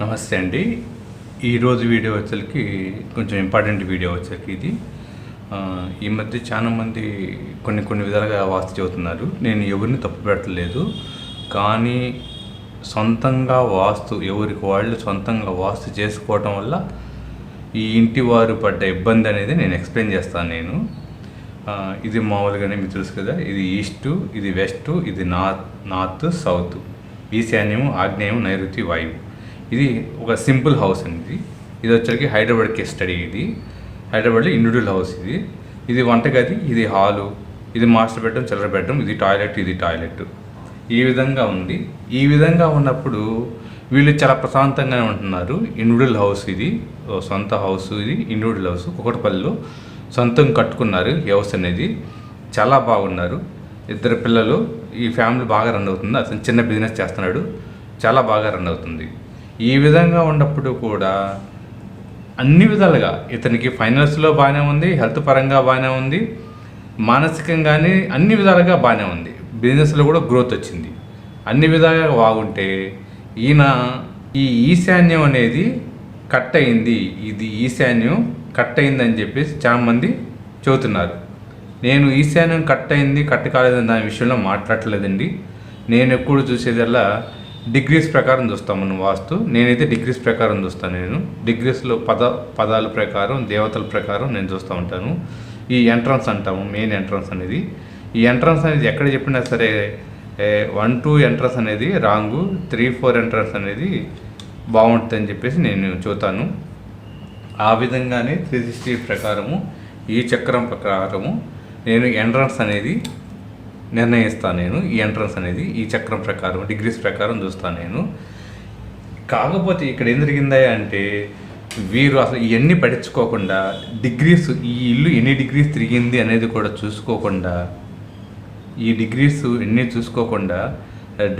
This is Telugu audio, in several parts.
నమస్తే అండి. ఈరోజు వీడియో వచ్చేసరికి కొంచెం ఇంపార్టెంట్ వీడియో వచ్చేసరికి ఇది ఈ మధ్య చాలామంది కొన్ని విధాలుగా వాస్తు చెబుతున్నారు. నేను ఎవరిని తప్పు పెట్టలేదు, కానీ సొంతంగా వాస్తు ఎవరికి వాళ్ళు సొంతంగా వాస్తు చేసుకోవటం వల్ల ఈ ఇంటి వారు పడ్డ ఇబ్బంది అనేది నేను ఎక్స్ప్లెయిన్ చేస్తాను. ఇది మామూలుగానే మీకు తెలుసు కదా, ఇది ఈస్టు, ఇది వెస్టు, ఇది నార్త్ సౌత్, ఈశాన్యము, ఆగ్నేయం, నైరుతి, వాయువు. ఇది ఒక సింపుల్ హౌస్ అండి. ఇది వచ్చరికి హైదరాబాద్ కేస్ స్టడీ. ఇది హైదరాబాద్లో ఇండివిజువల్ హౌస్. ఇది వంటగది, ఇది హాలు, ఇది మాస్టర్ బెడ్రూమ్, చిల్లర బెడ్రూమ్, ఇది టాయిలెట్. ఈ విధంగా ఉంది. ఈ విధంగా ఉన్నప్పుడు వీళ్ళు చాలా ప్రశాంతంగానే ఉంటున్నారు. ఇండివిజువల్ హౌస్, ఇది సొంత హౌస్, ఇది ఇండివిజువల్ హౌస్. కుకటపల్లిలో సొంతం కట్టుకున్నారు. ఈ హౌస్ అనేది చాలా బాగున్నారు. 2 పిల్లలు. ఈ ఫ్యామిలీ బాగా రన్ అవుతుంది. అతను చిన్న బిజినెస్ చేస్తున్నాడు, చాలా బాగా రన్ అవుతుంది. ఈ విధంగా ఉన్నప్పుడు కూడా అన్ని విధాలుగా ఇతనికి ఫైనాన్స్లో బాగానే ఉంది, హెల్త్ పరంగా బాగానే ఉంది, మానసికంగానే అన్ని విధాలుగా బాగానే ఉంది. బిజినెస్లో కూడా గ్రోత్ వచ్చింది. అన్ని విధాలుగా బాగుంటే ఈయన ఈ ఈశాన్యం అనేది కట్ అయింది, ఇది ఈశాన్యం కట్ అయిందని చెప్పేసి చాలామంది చెబుతున్నారు. నేను ఈశాన్యం కట్ అయింది కట్ కాలేదని దాని విషయంలో మాట్లాడలేదండి. నేను ఎప్పుడు చూసేదల్లా డిగ్రీస్ ప్రకారం చూస్తాం మనం వాస్తు. నేనైతే డిగ్రీస్ ప్రకారం చూస్తాను. నేను డిగ్రీస్లో పదాల ప్రకారం, దేవతల ప్రకారం నేను చూస్తూ ఉంటాను. ఈ ఎంట్రన్స్ అంటాము, మెయిన్ ఎంట్రన్స్ అనేది. ఈ ఎంట్రన్స్ అనేది ఎక్కడ చెప్పినా సరే 1-2 ఎంట్రన్స్ అనేది రాంగు, 3-4 ఎంట్రన్స్ అనేది బాగుంటుందని చెప్పేసి నేను చూస్తాను. ఆ విధంగానే 360 ప్రకారము, ఈ చక్రం ప్రకారము నేను ఎంట్రన్స్ అనేది నిర్ణయిస్తాను. ఈ ఎంట్రన్స్ అనేది ఈ చక్రం ప్రకారం, డిగ్రీస్ ప్రకారం చూస్తాను నేను. కాకపోతే ఇక్కడ ఏం జరిగిందా అంటే, వీరు అసలు ఇవన్నీ పట్టించుకోకుండా డిగ్రీస్, ఈ ఇల్లు ఎన్ని డిగ్రీస్ తిరిగింది అనేది కూడా చూసుకోకుండా, ఈ డిగ్రీస్ ఎన్ని చూసుకోకుండా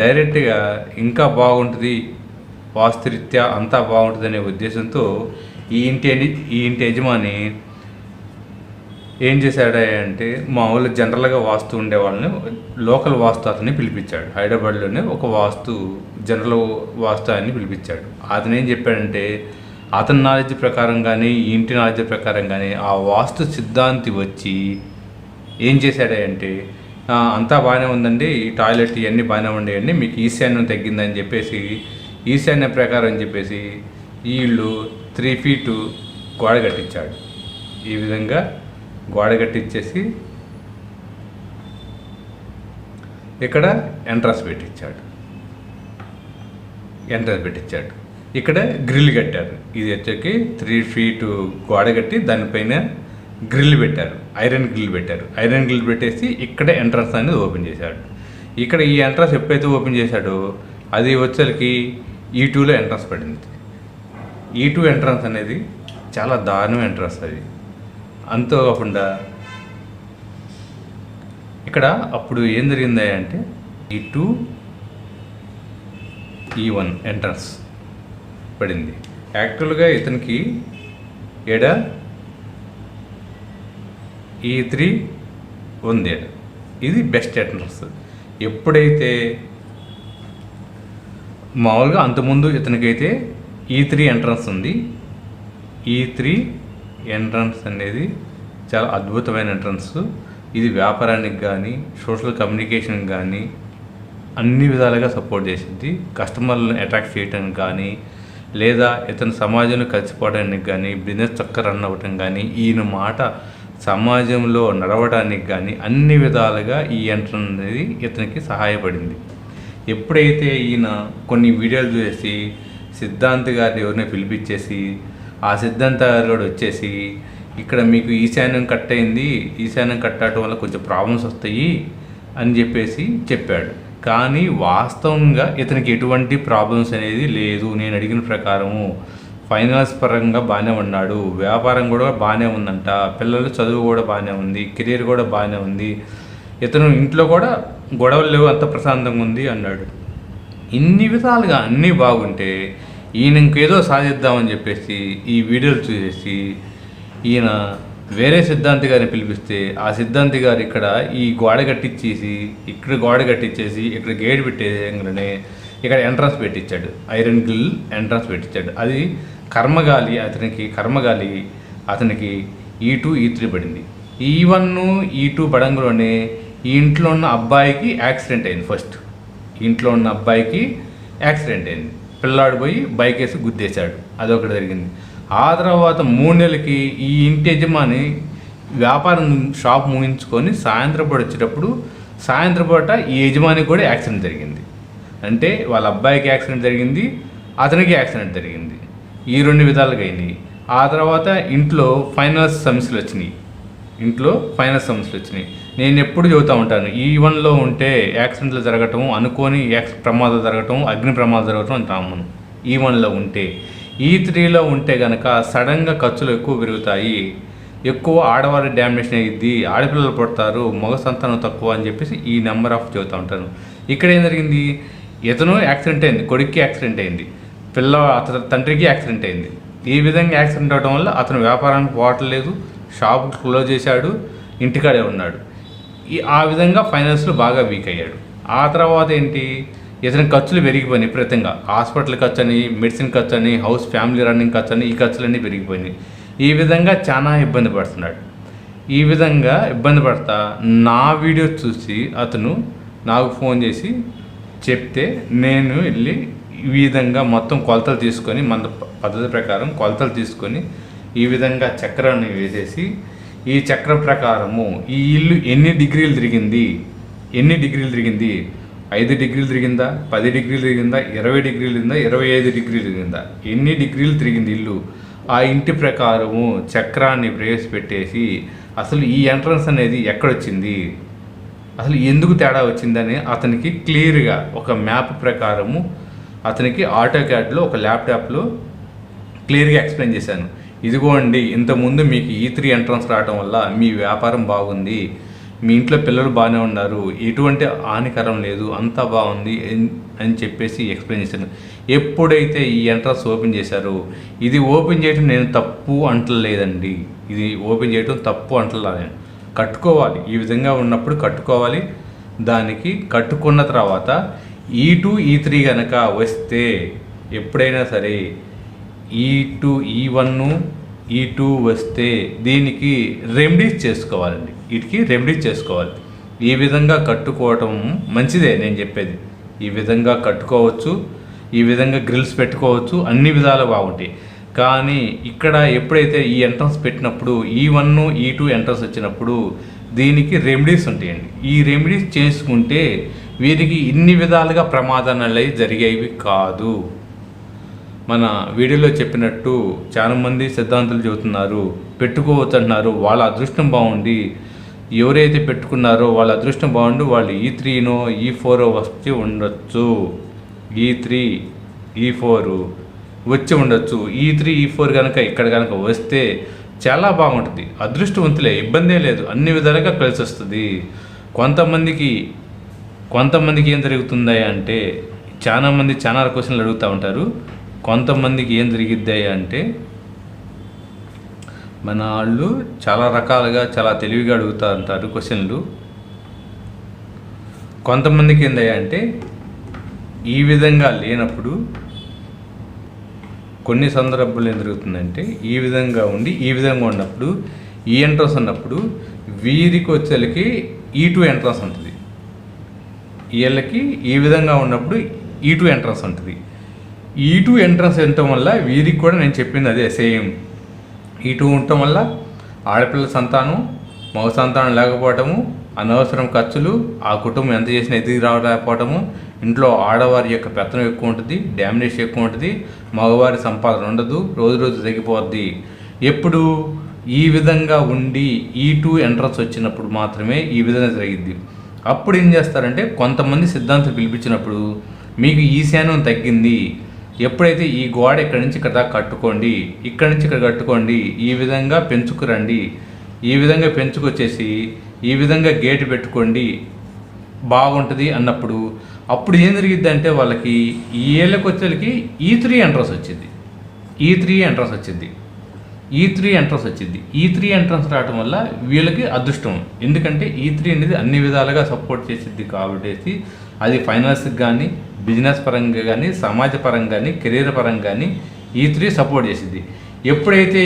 డైరెక్ట్గా ఇంకా బాగుంటుంది, వాస్తురీత్యా అంతా బాగుంటుంది అనే ఉద్దేశంతో ఈ ఇంటి యజమాని ఏం చేశాడు అంటే, మామూలు జనరల్గా వాస్తు ఉండే వాళ్ళని, లోకల్ వాస్తు అతన్ని పిలిపించాడు. హైదరాబాద్లోనే ఒక జనరల్ వాస్తు ఆయన్ని పిలిపించాడు. అతను ఏం చెప్పాడంటే, అతని నాలెడ్జ్ ప్రకారం కానీ, ఈ ఇంటి నాలెడ్జ్ ప్రకారం కానీ ఆ వాస్తు సిద్ధాంతి వచ్చి ఏం చేశాడంటే, అంతా బాగానే ఉందండి, ఈ టాయిలెట్ ఇవన్నీ బాగానే ఉండేయండి, మీకు ఈశాన్యం తగ్గిందని చెప్పేసి, ఈశాన్య ప్రకారం అని చెప్పేసి వీళ్ళు 3 feet గోడ కట్టించాడు. ఈ విధంగా గోడ కట్టించేసి ఇక్కడ ఎంట్రన్స్ పెట్టించాడు. ఇక్కడ గ్రిల్ కట్టారు. ఇది వచ్చేకి 3 feet గోడ కట్టి దానిపైన గ్రిల్ పెట్టారు, ఐరన్ గ్రిల్ పెట్టేసి ఇక్కడ ఎంట్రన్స్ అనేది ఓపెన్ చేశాడు. ఇక్కడ ఈ ఎంట్రన్స్ ఎప్పుడైతే ఓపెన్ చేశాడో అది వచ్చేకి E2లో ఎంట్రన్స్ పడింది. E2 ఎంట్రన్స్ అనేది చాలా దారుణం ఎంట్రన్స్. అది అంతేకాకుండా ఇక్కడ అప్పుడు ఏం జరిగింది అంటే, E2 E1 ఎంట్రన్స్ పడింది. యాక్చువల్గా ఇతనికి E3 ఉంది. ఇది బెస్ట్ ఎంట్రన్స్. ఎప్పుడైతే మామూలుగా అంతకుముందు ఇతనికైతే E3 ఎంట్రన్స్ ఉంది. E3 ఎంట్రన్స్ అనేది చాలా అద్భుతమైన ఎంట్రన్స్. ఇది వ్యాపారానికి కానీ, సోషల్ కమ్యూనికేషన్కి కానీ అన్ని విధాలుగా సపోర్ట్ చేసింది. కస్టమర్లను అట్రాక్ట్ చేయడానికి కానీ, లేదా ఇతని సమాజంలో కలిసిపోవడానికి కానీ, బిజినెస్ చక్కగా రన్ అవ్వటం కానీ, ఈయన మాట సమాజంలో నడవడానికి కానీ అన్ని విధాలుగా ఈ ఎంట్రన్స్ అనేది ఇతనికి సహాయపడింది. ఎప్పుడైతే ఈయన కొన్ని వీడియోలు చూసి సిద్ధాంత్ గారిని ఎవరినో పిలిపించేసి, ఆ సిద్ధాంత గారు కూడా వచ్చేసి, ఇక్కడ మీకు ఈశాన్యం కట్ అయింది, ఈశాన్యం కట్టడం వల్ల కొంచెం ప్రాబ్లమ్స్ వస్తాయి అని చెప్పేసి చెప్పాడు. కానీ వాస్తవంగా ఇతనికి ఎటువంటి ప్రాబ్లమ్స్ అనేది లేదు. నేను అడిగిన ప్రకారము ఫైనాన్స్ పరంగా బాగానే ఉన్నాడు, వ్యాపారం కూడా బాగానే ఉందంట, పిల్లల చదువు కూడా బాగానే ఉంది, కెరీర్ కూడా బాగానే ఉంది, ఇతను ఇంట్లో కూడా గొడవలు లేవు, అంత ప్రశాంతంగా ఉంది అన్నాడు. ఇన్ని విధాలుగా అన్నీ బాగుంటే ఈయన ఇంకేదో సాధిద్దామని చెప్పేసి ఈ వీడియోలు చూసేసి ఈయన వేరే సిద్ధాంతి గారిని పిలిపిస్తే, ఆ సిద్ధాంతి గారు ఇక్కడ ఈ గోడ కట్టించేసి, ఇక్కడ గోడ కట్టించేసి, ఇక్కడ గేట్ పెట్టేయగానే ఇక్కడ ఎంట్రన్స్ పెట్టించాడు, ఐరన్ గ్రిల్ ఎంట్రన్స్ పెట్టించాడు. అది కర్మగాలి అతనికి E2 E3 పడింది. E1 E2 పడంగానే ఈ ఇంట్లో ఉన్న అబ్బాయికి యాక్సిడెంట్ అయింది. ఫస్ట్ ఇంట్లో ఉన్న అబ్బాయికి యాక్సిడెంట్ అయింది, పిల్లాడు పోయి బైక్ వేసి గుద్దేశాడు, అదొకటి జరిగింది. ఆ తర్వాత 3 నెలలకి ఈ ఇంటి యజమాని వ్యాపారం షాప్ ముగించుకొని సాయంత్రం పూట వచ్చేటప్పుడు ఈ యజమానికి కూడా యాక్సిడెంట్ జరిగింది. అంటే వాళ్ళ అబ్బాయికి యాక్సిడెంట్ జరిగింది, అతనికి యాక్సిడెంట్ జరిగింది. ఈ 2 విధాలుగా అయినాయి. ఆ తర్వాత ఇంట్లో ఫైనాన్స్ సమస్యలు వచ్చినాయి. నేను ఎప్పుడు చెబుతూ ఉంటాను, E1లో ఉంటే యాక్సిడెంట్లు జరగటం, అనుకోని ప్రమాదాలు జరగటం, అగ్ని ప్రమాదాలు జరగటం అంటాము. E1లో ఉంటే, E3లో ఉంటే కనుక సడన్గా ఖర్చులు ఎక్కువ పెరుగుతాయి, ఎక్కువ ఆడవారి డామినేషన్ అయ్యిద్ది, ఆడపిల్లలు పుడతారు, మగ సంతానం తక్కువ అని చెప్పేసి ఈ నెంబర్ ఆఫ్ చెబుతూ ఉంటాను. ఇక్కడ ఏం జరిగింది, ఇతను యాక్సిడెంట్ అయింది, కొడుక్కి యాక్సిడెంట్ అయింది, అతని తండ్రికి యాక్సిడెంట్ అయింది. ఈ విధంగా యాక్సిడెంట్ అవడం వల్ల అతను వ్యాపారానికి పోవట్లేదు, షాప్ క్లోజ్ చేశాడు, ఇంటికాడే ఉన్నాడు. ఆ విధంగా ఫైనాన్స్లో బాగా వీక్ అయ్యాడు. ఆ తర్వాత ఏంటి, ఇతని ఖర్చులు పెరిగిపోయినాయి విపరీతంగా. హాస్పిటల్ ఖర్చు అని, మెడిసిన్ ఖర్చు అని, హౌస్ ఫ్యామిలీ రన్నింగ్ ఖర్చు అని, ఈ ఖర్చులన్నీ పెరిగిపోయినాయి. ఈ విధంగా చాలా ఇబ్బంది పడుతున్నాడు. ఈ విధంగా ఇబ్బంది పడతా నా వీడియో చూసి అతను నాకు ఫోన్ చేసి చెప్తే నేను వెళ్ళి ఈ విధంగా మొత్తం కొలతలు తీసుకొని, మన పద్ధతి ప్రకారం కొలతలు తీసుకొని ఈ విధంగా చక్రాన్ని వేసేసి, ఈ చక్రం ప్రకారము ఈ ఇల్లు ఎన్ని డిగ్రీలు తిరిగింది, 5 డిగ్రీలు తిరిగిందా, 10 డిగ్రీలు తిరిగిందా, 20 డిగ్రీలు తిరిగిందా, 25 డిగ్రీలు తిరిగిందా, ఎన్ని డిగ్రీలు తిరిగింది ఇల్లు, ఆ ఇంటి ప్రకారము చక్రాన్ని ప్రవేశపెట్టేసి అసలు ఈ ఎంట్రన్స్ అనేది ఎక్కడొచ్చింది, అసలు ఎందుకు తేడా వచ్చిందని అతనికి క్లియర్గా ఒక మ్యాప్ ప్రకారము అతనికి ఆటోక్యాడ్లో ఒక ల్యాప్టాప్లో క్లియర్గా ఎక్స్ప్లెయిన్ చేశాను. ఇదిగోండి, ఇంతకుముందు మీకు E3 ఎంట్రన్స్ రావడం వల్ల మీ వ్యాపారం బాగుంది, మీ ఇంట్లో పిల్లలు బాగానే ఉన్నారు, ఎటువంటి హానికరం లేదు, అంతా బాగుంది అని చెప్పేసి ఎక్స్ప్లెయిన్ చేశాను. ఎప్పుడైతే ఈ ఎంట్రన్స్ ఓపెన్ చేశారో, ఇది ఓపెన్ చేయడం నేను తప్పు అంటలేదండి, ఇది ఓపెన్ చేయడం తప్పు అంటలేదు. కట్టుకోవాలి, ఈ విధంగా ఉన్నప్పుడు కట్టుకోవాలి. దానికి కట్టుకున్న తర్వాత E2 E3 కనుక వస్తే ఎప్పుడైనా సరే E1 E2 వస్తే దీనికి రెమెడీస్ చేసుకోవాలండి, వీటికి రెమెడీస్ చేసుకోవాలి. ఈ విధంగా కట్టుకోవటం మంచిదే, నేను చెప్పేది ఈ విధంగా కట్టుకోవచ్చు, ఈ విధంగా గ్రిల్స్ పెట్టుకోవచ్చు, అన్ని విధాలు బాగుంటాయి. కానీ ఇక్కడ ఎప్పుడైతే ఈ ఎంట్రన్స్ పెట్టినప్పుడు E1 E2 ఎంట్రన్స్ వచ్చినప్పుడు దీనికి రెమెడీస్ ఉంటాయండి. ఈ రెమెడీస్ చేసుకుంటే వీరికి ఇన్ని విధాలుగా ప్రమాదాలు జరిగేవి కాదు. మన వీడియోలో చెప్పినట్టు చాలామంది సిద్ధాంతులు చెబుతున్నారు, పెట్టుకోవచ్చు అంటున్నారు. వాళ్ళ అదృష్టం బాగుండి, ఎవరైతే పెట్టుకున్నారో వాళ్ళ అదృష్టం బాగుండి వాళ్ళు E3నో E4 వచ్చి ఉండొచ్చు, E3 E4 వచ్చి ఉండొచ్చు. E3 E4 కనుక ఇక్కడ కనుక వస్తే చాలా బాగుంటుంది, అదృష్టవంతులే, ఇబ్బందే లేదు, అన్ని విధాలుగా కలిసి వస్తుంది. కొంతమందికి ఏం జరుగుతుంది అంటే, చాలామంది చాలా క్వశ్చన్లు అడుగుతూ ఉంటారు. కొంతమందికి ఏం జరిగిద్దాయి అంటే, మన వాళ్ళు చాలా రకాలుగా చాలా తెలివిగా అడుగుతూ ఉంటారు క్వశ్చన్లు. కొంతమందికి ఏందయ్యా అంటే, ఈ విధంగా లేనప్పుడు కొన్ని సందర్భాలు ఏం జరుగుతుందంటే, ఈ విధంగా ఉన్నప్పుడు ఈ ఎంట్రన్స్ ఉన్నప్పుడు వీరికి వచ్చేకి E2 ఎంట్రన్స్ ఉంటుంది, వీళ్ళకి ఈ విధంగా ఉన్నప్పుడు E2 ఎంట్రన్స్ ఉంటుంది. E2 ఎంట్రన్స్ ఉండటం వల్ల వీరికి కూడా నేను చెప్పింది అదే సేమ్. E2 ఉండటం వల్ల ఆడపిల్లల సంతానం, మగ సంతానం లేకపోవటము, అనవసరం ఖర్చులు, ఆ కుటుంబం ఎంత చేసినా ఎదిగి రావలేకపోవటము, ఇంట్లో ఆడవారి యొక్క పెత్తనం ఎక్కువ ఉంటుంది, డామినేషన్ ఎక్కువ ఉంటుంది, మగవారి సంపాదన ఉండదు, రోజు రోజు తగ్గిపోద్ది. ఎప్పుడు ఈ విధంగా ఉండి E2 ఎంట్రన్స్ వచ్చినప్పుడు మాత్రమే ఈ విధంగా జరిగిద్ది. అప్పుడు ఏం చేస్తారంటే, కొంతమంది సిద్ధాంతం పిలిపించినప్పుడు మీకు ఈశాన్యం తగ్గింది, ఎప్పుడైతే ఈ గోడ ఇక్కడి నుంచి ఇక్కడ దాకా కట్టుకోండి, ఇక్కడి నుంచి ఇక్కడ కట్టుకోండి, ఈ విధంగా పెంచుకురండి, ఈ విధంగా పెంచుకొచ్చేసి ఈ విధంగా గేట్ పెట్టుకోండి బాగుంటుంది అన్నప్పుడు, అప్పుడు ఏం జరిగిద్ది అంటే వాళ్ళకి ఈ ఏళ్ళకి వచ్చేకి E3 ఎంట్రన్స్ వచ్చింది. E3 ఎంట్రన్స్ రావడం వల్ల వీళ్ళకి అదృష్టం. ఎందుకంటే E3 అనేది అన్ని విధాలుగా సపోర్ట్ చేసిద్ది కాబట్టి అది ఫైనాన్స్కి కానీ, బిజినెస్ పరంగా కానీ, సమాజ పరంగా కానీ, కెరీర్ పరంగా కానీ E3 సపోర్ట్ చేసింది. ఎప్పుడైతే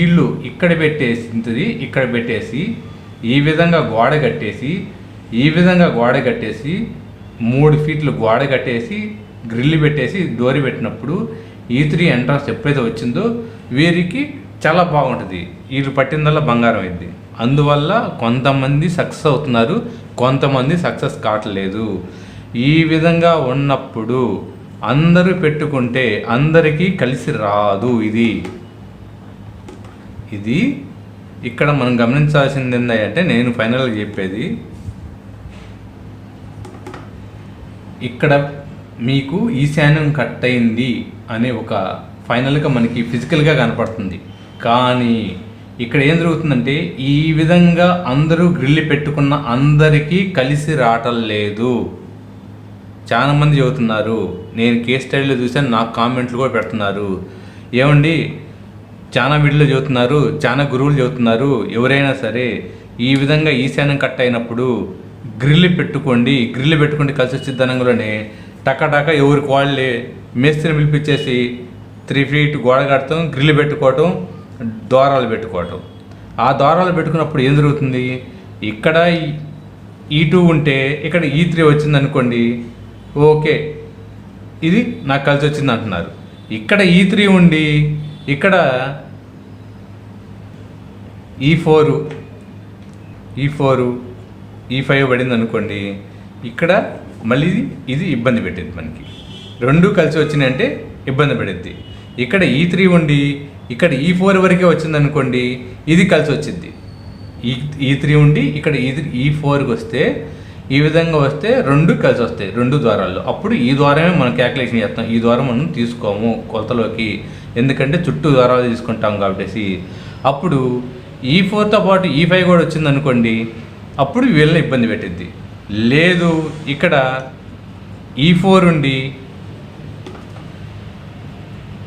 ఇల్లు ఇక్కడ పెట్టేసింది, ఇక్కడ పెట్టేసి ఈ విధంగా గోడ కట్టేసి 3 ఫీట్లు గోడ కట్టేసి గ్రిల్ పెట్టేసి డోర్ పెట్టినప్పుడు E3 ఎంట్రన్స్ ఎప్పుడైతే వచ్చిందో వీరికి చాలా బాగుంటుంది. వీళ్ళు పట్టిందల్లా బంగారం అయింది. అందువల్ల కొంతమంది సక్సెస్ అవుతున్నారు, కొంతమంది సక్సెస్ కావట్లేదు. ఈ విధంగా ఉన్నప్పుడు అందరూ పెట్టుకుంటే అందరికీ కలిసి రాదు. ఇది ఇక్కడ మనం గమనించాల్సింది ఏంటంటే, నేను ఫైనల్గా చెప్పేది, ఇక్కడ మీకు ఈశాన్యం కట్ అయింది అనే ఒక ఫైనల్గా మనకి ఫిజికల్గా కనపడుతుంది. కానీ ఇక్కడ ఏం జరుగుతుందంటే, ఈ విధంగా అందరూ గ్రిల్ పెట్టుకున్న అందరికీ కలిసి రావటం లేదు. చాలామంది చెబుతున్నారు, నేను కేస్ స్టడీలో చూసాను, నాకు కామెంట్లు కూడా పెడుతున్నారు, ఏమండి చాలా వీడియోలు చెబుతున్నారు, చాలా గురువులు చెబుతున్నారు, ఎవరైనా సరే ఈ విధంగా ఈశాన్యం కట్ అయినప్పుడు గ్రిల్ పెట్టుకుంటే కలిసి వచ్చే ధనంలోనే టకాటక ఎవరికి వాళ్ళే మేస్త్రిని పిలిపించేసి 3 ఫీట్ గోడ కడతాం, గ్రిల్ పెట్టుకోవటం, ద్వారాలు పెట్టుకోవటం. ఆ ద్వారాలు పెట్టుకున్నప్పుడు ఏం జరుగుతుంది, ఇక్కడ E2 ఉంటే ఇక్కడ E3 వచ్చింది అనుకోండి, ఓకే ఇది నాకు కలిసి వచ్చింది అంటున్నారు. ఇక్కడ E3 ఉండి ఇక్కడ E4 E5 పడింది అనుకోండి, ఇక్కడ మళ్ళీ ఇది ఇబ్బంది పెట్టింది. మనకి రెండు కలిసి వచ్చినాయంటే ఇబ్బంది పడుద్ది. ఇక్కడ E3 ఉండి ఇక్కడ E4 వరకే వచ్చింది అనుకోండి, ఇది కలిసి వచ్చింది. E3 ఉండి ఇక్కడ E4కి వస్తే, ఈ విధంగా వస్తే రెండు కలిసి వస్తాయి, రెండు ద్వారాల్లో. అప్పుడు ఈ ద్వారమే మనం క్యాల్కులేషన్ చేస్తాం, ఈ ద్వారం మనం తీసుకోము కొలతలోకి, ఎందుకంటే చుట్టూ ద్వారాలు తీసుకుంటాం కాబట్టి. అప్పుడు E4తో పాటు E5 కూడా వచ్చింది అనుకోండి, అప్పుడు వీళ్ళని ఇబ్బంది పెట్టిద్ది. లేదు ఇక్కడ E4 ఉండి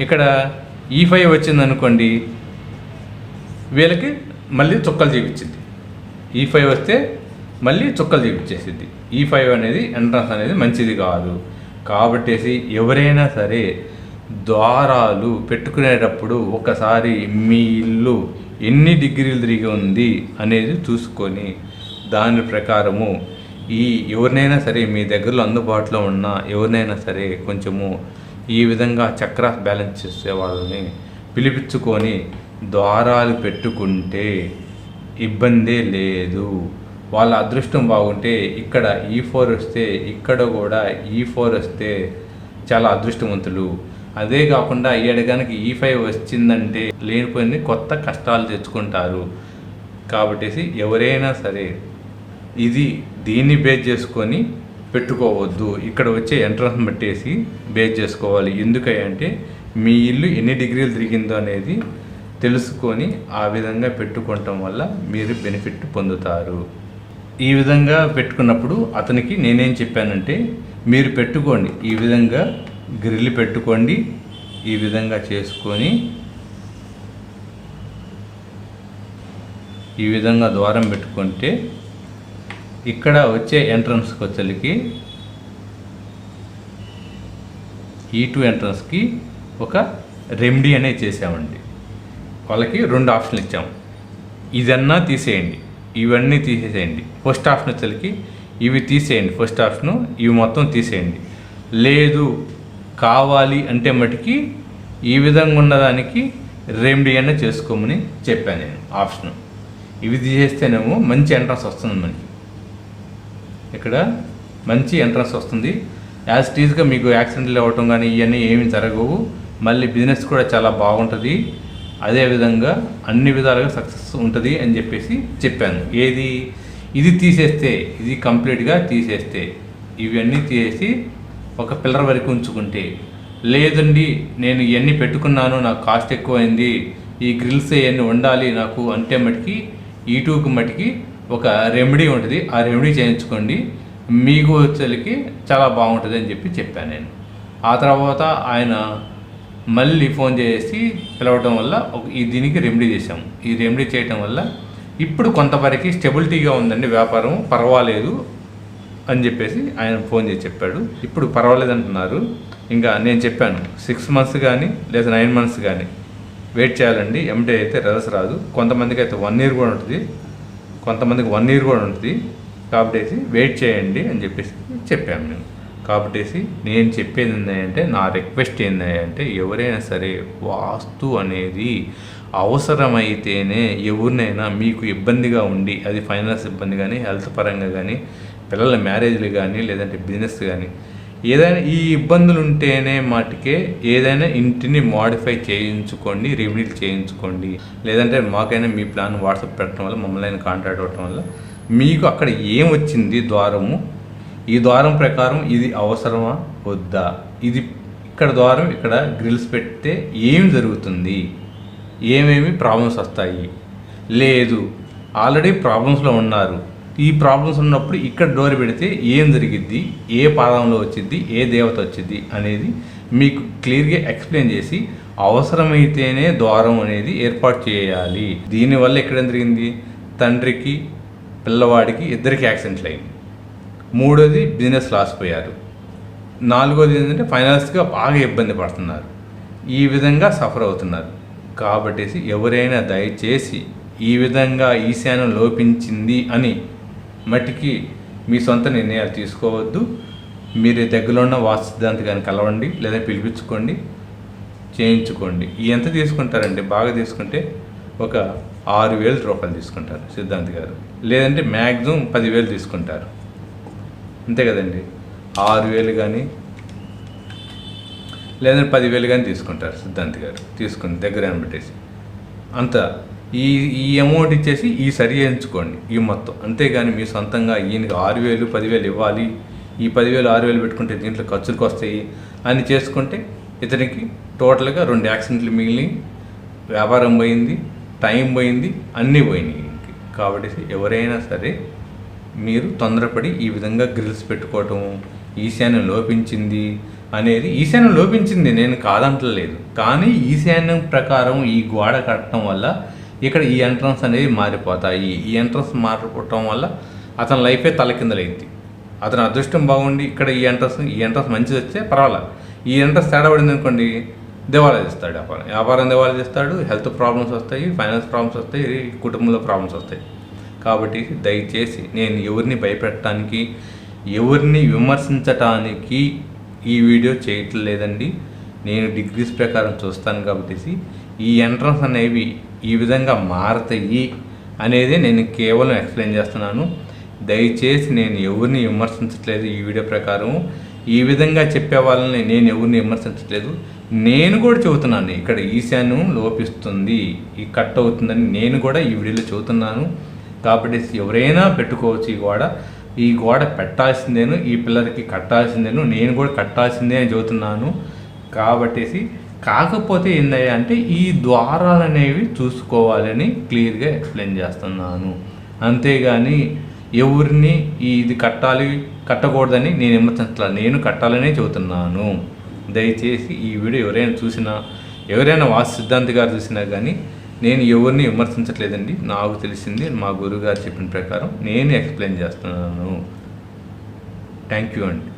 ఇక్కడ E5 వచ్చింది అనుకోండి, వీళ్ళకి మళ్ళీ చుక్కలు చూపించింది. E5 వస్తే మళ్ళీ చుక్కలు చూపించేసింది. E5 అనేది ఎంట్రన్స్ అనేది మంచిది కాదు. కాబట్టి ఎవరైనా సరే ద్వారాలు పెట్టుకునేటప్పుడు ఒకసారి మీ ఇల్లు ఎన్ని డిగ్రీలు తిరిగి ఉంది అనేది చూసుకొని దాని ప్రకారము ఎవరినైనా సరే మీ దగ్గరలో అందుబాటులో ఉన్న ఎవరినైనా సరే కొంచెము ఈ విధంగా చక్రాస్ బ్యాలెన్స్ చేసే వాళ్ళని పిలిపించుకొని ద్వారాలు పెట్టుకుంటే ఇబ్బందే లేదు. వాళ్ళ అదృష్టం బాగుంటే ఇక్కడ E4 వస్తే, ఇక్కడ కూడా E4 వస్తే చాలా అదృష్టవంతులు. అదే కాకుండా కనుక E5 వచ్చిందంటే లేనిపోయింది కొత్త కష్టాలు తెచ్చుకుంటారు. కాబట్టి ఎవరైనా సరే దీన్ని బేస్ చేసుకొని పెట్టుకోవద్దు. ఇక్కడ వచ్చే ఎంట్రన్స్ బట్టేసి బేస్ చేసుకోవాలి. ఎందుకంటే మీ ఇల్లు ఎన్ని డిగ్రీలు తిరిగిందో అనేది తెలుసుకొని ఆ విధంగా పెట్టుకోవటం వల్ల మీరు బెనిఫిట్ పొందుతారు. ఈ విధంగా పెట్టుకున్నప్పుడు అతనికి నేనేం చెప్పానంటే, మీరు పెట్టుకోండి, ఈ విధంగా గ్రిల్ పెట్టుకోండి, ఈ విధంగా చేసుకొని ఈ విధంగా ద్వారం పెట్టుకుంటే ఇక్కడ వచ్చే ఎంట్రన్స్కి వచ్చేసరికి E2 ఎంట్రన్స్కి ఒక రెమెడీ అనేది చేసామండి. వాళ్ళకి 2 ఆప్షన్లు ఇచ్చాము. ఇదన్నా తీసేయండి, ఇవన్నీ తీసేసేయండి. ఫస్ట్ ఆప్షన్ వచ్చేసరికి ఇవి తీసేయండి, ఫస్ట్ ఆప్షను ఇవి మొత్తం తీసేయండి. లేదు కావాలి అంటే మటుకి ఈ విధంగా ఉన్నదానికి రెమెడీ అనే చేసుకోమని చెప్పాను నేను ఆప్షన్. ఇవి తీసేస్తేనేమో మంచి ఎంట్రన్స్ వస్తుంది, మనకి ఇక్కడ మంచి ఎంట్రన్స్ వస్తుంది. యాజ్ ఇట్ ఈజ్గా మీకు యాక్సిడెంట్లు అవ్వటం కానీ ఇవన్నీ ఏమీ జరగవు. మళ్ళీ బిజినెస్ కూడా చాలా బాగుంటుంది, అదేవిధంగా అన్ని విధాలుగా సక్సెస్ ఉంటుంది అని చెప్పేసి చెప్పాను. ఇది తీసేస్తే, ఇది కంప్లీట్గా తీసేస్తే, ఇవన్నీ తీసేసి ఒక పిల్లర్ వరకు ఉంచుకుంటే, లేదండి నేను ఇవన్నీ పెట్టుకున్నాను, నాకు కాస్ట్ ఎక్కువైంది, ఈ గ్రిల్స్ ఇవన్నీ ఉండాలి నాకు అంటే మటుకి E2కి మటుకి ఒక రెమెడీ ఉంటుంది, ఆ రెమెడీ చేయించుకోండి, మీకు వచ్చేసరికి చాలా బాగుంటుంది అని చెప్పాను నేను. ఆ తర్వాత ఆయన మళ్ళీ ఫోన్ చేసి పిలవడం వల్ల దీనికి రెమెడీ చేసాము. ఈ రెమెడీ చేయటం వల్ల ఇప్పుడు కొంతవరకు స్టెబిలిటీగా ఉందండి, వ్యాపారం పర్వాలేదు, అని చెప్పేసి ఆయన ఫోన్ చేసి చెప్పాడు. ఇప్పుడు పర్వాలేదు అంటున్నారు. ఇంకా నేను చెప్పాను 6 months కానీ లేదా 9 months కానీ వెయిట్ చేయాలండి, ఎంటే అయితే రిజల్ట్స్ రాదు. కొంతమందికి అయితే 1 year కూడా ఉంటుంది, కొంతమందికి 1 year కూడా ఉంటుంది. కాబట్టి వెయిట్ చేయండి అని చెప్పేసి చెప్పాను నేను. కాబట్టి నేను చెప్పేది ఏంటంటే, నా రిక్వెస్ట్ ఏంటంటే, ఎవరైనా సరే వాస్తు అనేది అవసరమైతేనే, ఎవరినైనా మీకు ఇబ్బందిగా ఉండి, అది ఫైనాన్స్ ఇబ్బంది కానీ, హెల్త్ పరంగా కానీ, పిల్లల మ్యారేజ్లు కానీ, లేదంటే బిజినెస్ కానీ, ఏదైనా ఈ ఇబ్బందులు ఉంటేనే మాటికే ఏదైనా ఇంటిని మోడిఫై చేయించుకోండి, రివ్యూలు చేయించుకోండి. లేదంటే మాకైనా మీ ప్లాన్ వాట్సాప్ పెట్టడం వల్ల, మమ్మల్ని కాంటాక్ట్ అవ్వడం వల్ల మీకు అక్కడ ఏం వచ్చింది ద్వారము, ఈ ద్వారం ప్రకారం ఇది అవసరమా వద్దా, ఇది ఇక్కడ ద్వారం ఇక్కడ గ్రిల్స్ పెడితే ఏం జరుగుతుంది, ఏమేమి ప్రాబ్లమ్స్ వస్తాయి, లేదు ఆల్రెడీ ప్రాబ్లమ్స్లో ఉన్నారు, ఈ ప్రాబ్లమ్స్ ఉన్నప్పుడు ఇక్కడ డోర్ పెడితే ఏం జరిగిద్ది, ఏ పాదంలో వచ్చింది, ఏ దేవత వచ్చింది అనేది మీకు క్లియర్గా ఎక్స్ప్లెయిన్ చేసి అవసరమైతేనే ద్వారం అనేది ఏర్పాటు చేయాలి. దీనివల్ల ఎక్కడేం జరిగింది, తండ్రికి పిల్లవాడికి ఇద్దరికి యాక్సిడెంట్లు అయింది. 3వది బిజినెస్ లాస్ పోయారు. 4వది ఏంటంటే ఫైనాన్స్గా బాగా ఇబ్బంది పడుతున్నారు. ఈ విధంగా సఫర్ అవుతున్నారు. కాబట్టి ఎవరైనా దయచేసి ఈ విధంగా ఈశాన్యం లోపించింది అని మట్టికి మీ సొంత నిర్ణయాలు తీసుకోవద్దు. మీరు దగ్గరలో ఉన్న వాస్తు సిద్ధాంతి కానీ కలవండి, లేదా పిలిపించుకోండి, చేయించుకోండి. ఎంత తీసుకుంటారండి, బాగా తీసుకుంటే ఒక 6,000 రూపాయలు తీసుకుంటారు సిద్ధాంతి గారు, లేదంటే మ్యాక్సిమం 10,000 తీసుకుంటారు, అంతే కదండి. 6,000 కానీ లేదంటే 10,000 కానీ తీసుకుంటారు సిద్ధాంతి గారు. తీసుకుని దగ్గర పెట్టేసి అంత ఈ అమౌంట్ ఇచ్చేసి ఈ సరి చేయించుకోండి ఈ మొత్తం. అంతేగాని మీ సొంతంగా ఈయనకి 6,000 10,000 ఇవ్వాలి, ఈ 10,000 6,000 పెట్టుకుంటే దీంట్లో ఖర్చులకు వస్తాయి అని చేసుకుంటే ఇతనికి టోటల్గా 2 యాక్సిడెంట్లు మిగిలి, వ్యాపారం పోయింది, టైం పోయింది, అన్నీ పోయినాయి. కాబట్టి ఎవరైనా సరే మీరు తొందరపడి ఈ విధంగా గ్రిల్స్ పెట్టుకోవటం, ఈశాన్యం లోపించింది అనేది, ఈశాన్యం లోపించింది నేను కాదంటలేదు, కానీ ఈశాన్యం ప్రకారం ఈ గోడ కట్టడం వల్ల ఇక్కడ ఈ ఎంట్రన్స్ అనేది మారిపోతాయి. ఈ ఎంట్రన్స్ మారిపోవటం వల్ల అతని లైఫే తలకిందలైంది. అతని అదృష్టం బాగుండి ఇక్కడ ఈ ఎంట్రన్స్ మంచిది వస్తే పర్వాలేదు, ఈ ఎంట్రన్స్ తేడా పడింది అనుకోండి దివాలా తీస్తాడు, వ్యాపారం దివాలా తీస్తాడు, హెల్త్ ప్రాబ్లమ్స్ వస్తాయి, ఫైనాన్స్ ప్రాబ్లమ్స్ వస్తాయి, కుటుంబంలో ప్రాబ్లమ్స్ వస్తాయి. కాబట్టి దయచేసి నేను ఎవరిని భయపెట్టడానికి, ఎవరిని విమర్శించటానికి ఈ వీడియో చేయట్లేదండి. నేను డిగ్రీస్ ప్రకారం చూస్తాను కాబట్టి ఈ ఎంట్రన్స్ అనేవి ఈ విధంగా మారతాయి అనేది నేను కేవలం ఎక్స్ప్లెయిన్ చేస్తున్నాను. దయచేసి నేను ఎవరిని విమర్శించట్లేదు. ఈ వీడియో ప్రకారం ఈ విధంగా చెప్పే వాళ్ళని నేను ఎవరిని విమర్శించట్లేదు. నేను కూడా చెబుతున్నాను ఇక్కడ ఈశాన్యం లోపిస్తుంది, ఈ కట్ అవుతుందని నేను కూడా ఈ వీడియోలో చెబుతున్నాను. కాబట్టి ఎవరైనా పెట్టుకోవచ్చు. ఈ గోడ పెట్టాల్సిందేను, ఈ పిల్లలకి కట్టాల్సిందేను, నేను కూడా కట్టాల్సిందే అని చెబుతున్నాను. కాబట్టి కాకపోతే ఏందయ్యా అంటే ఈ ద్వారాలు అనేవి చూసుకోవాలని క్లియర్గా ఎక్స్ప్లెయిన్ చేస్తున్నాను. అంతేగాని ఎవరిని ఇది కట్టాలి కట్టకూడదని నేను విమర్శించాలి, నేను కట్టాలనే చెబుతున్నాను. దయచేసి ఈ వీడియో ఎవరైనా చూసినా, ఎవరైనా వాస్తు సిద్ధాంతి గారు చూసినా కానీ నేను ఎవరిని విమర్శించట్లేదండి. నాకు తెలిసింది మా గురుగారు చెప్పిన ప్రకారం నేను ఎక్స్ప్లెయిన్ చేస్తున్నాను. థ్యాంక్ యూ అండి.